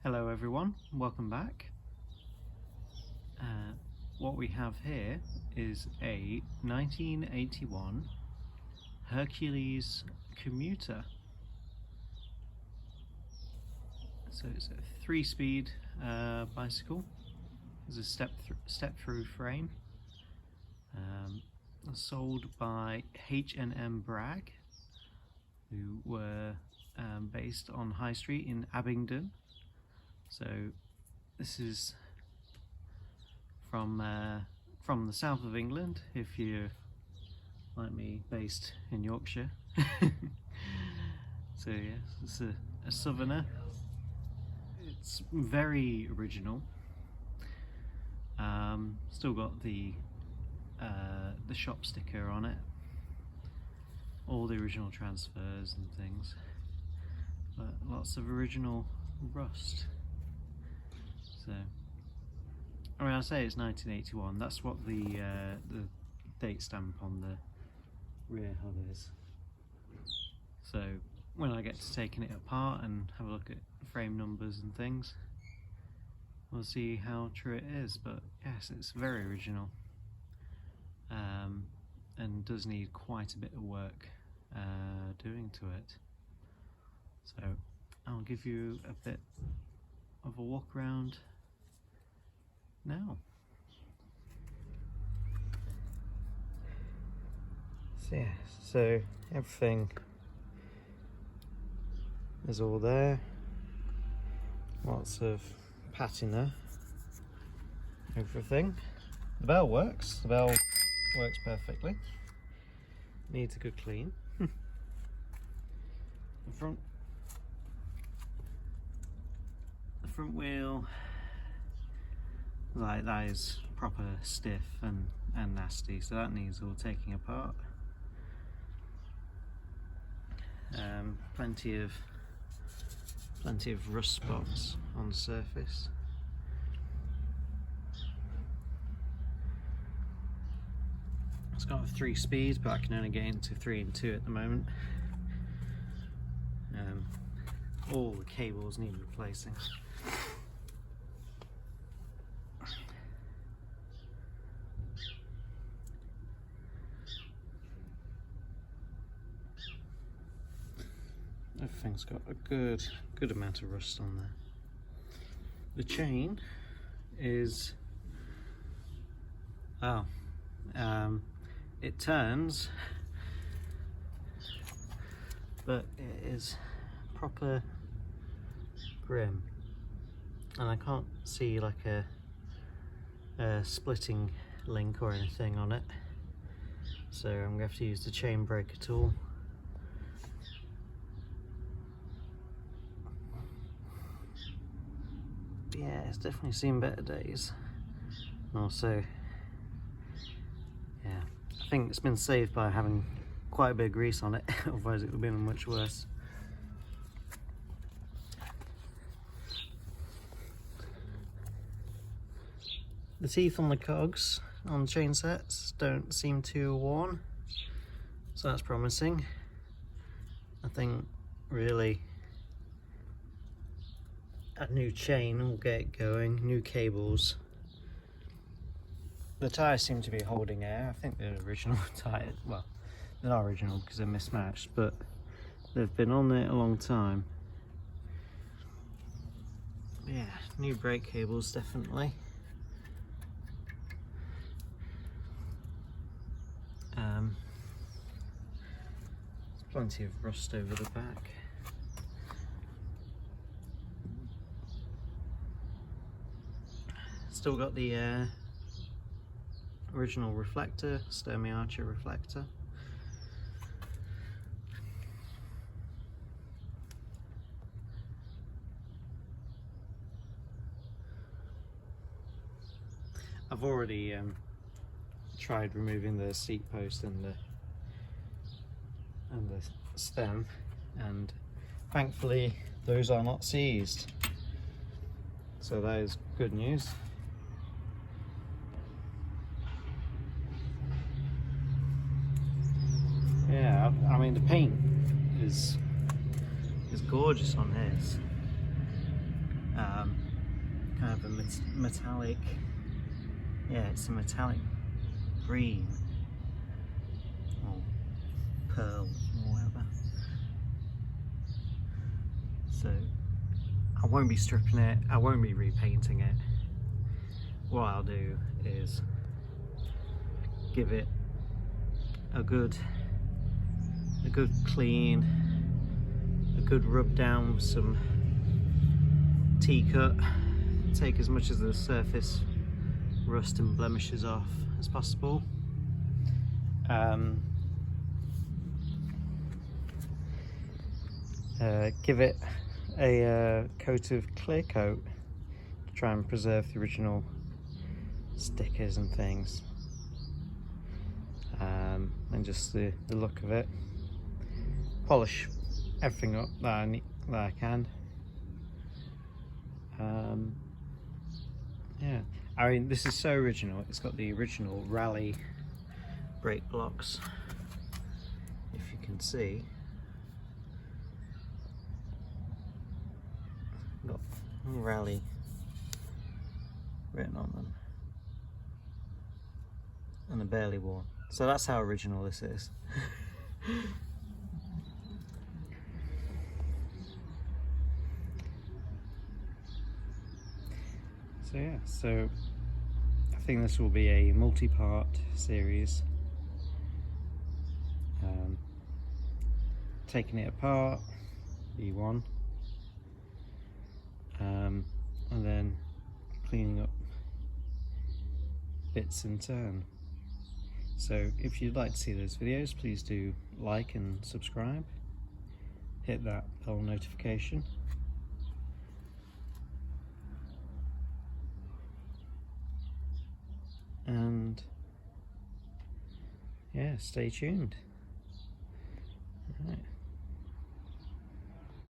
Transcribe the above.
Hello everyone, welcome back. What we have here is a 1981 Hercules Commuter. So it's a 3-speed bicycle. There's a step-through frame. Sold by H&M Bragg, who were based on High Street in Abingdon. So this is from the south of England, if you're like me, based in Yorkshire. So yes, it's a southerner. It's very original. Still got the shop sticker on it, all the original transfers and things, but lots of original rust. So, I mean, I say it's 1981. That's what the date stamp on the rear hub is. So when I get to taking it apart and have a look at frame numbers and things, we'll see how true it is. But yes, it's very original, and does need quite a bit of work doing to it. So I'll give you a bit of a walk around now. So yeah, so everything is all there. Lots of patina, everything. The bell works. The bell works perfectly. Needs a good clean. The front wheel, like, that is proper stiff and nasty, so that needs all taking apart. Plenty of rust spots on the surface. It's got a 3 speed, but I can only get into 3 and 2 at the moment. All the cables need replacing. Everything's got a good amount of rust on there. The chain is it turns, but it is proper grim, and I can't see like a splitting link or anything on it, so I'm gonna have to use the chain breaker tool. Yeah, it's definitely seen better days. Also, yeah, I think it's been saved by having quite a bit of grease on it, otherwise it would have been much worse. The teeth on the cogs on chain sets don't seem too worn, so that's promising. I think really a new chain will get it going, new cables. The tyres seem to be holding air. I think they're original tyres. Well, they're not original because they're mismatched, but they've been on there a long time. Yeah, new brake cables definitely. Plenty of rust over the back. Still got the original reflector, Sturmey-Archer reflector. I've already tried removing the seat post and the stem, and thankfully those are not seized, so that is good news. Yeah, I mean the paint is gorgeous on his. kind of a metallic, yeah, it's a metallic green or pearl or whatever. So I won't be stripping it, I won't be repainting it. What I'll do is give it a good clean, a good rub down with some T-cut, take as much of the surface rust and blemishes off as possible. Give it a coat of clear coat to try and preserve the original stickers and things, and just the look of it. Polish everything up that I can. Yeah, I mean, this is so original. It's got the original Raleigh brake blocks, if you can see. Got Raleigh written on them, and they're barely worn. So that's how original this is. So yeah, so I think this will be a multi-part series, taking it apart, B1, and then cleaning up bits in turn. So if you'd like to see those videos, please do like and subscribe, hit that bell notification. And yeah, stay tuned. All right.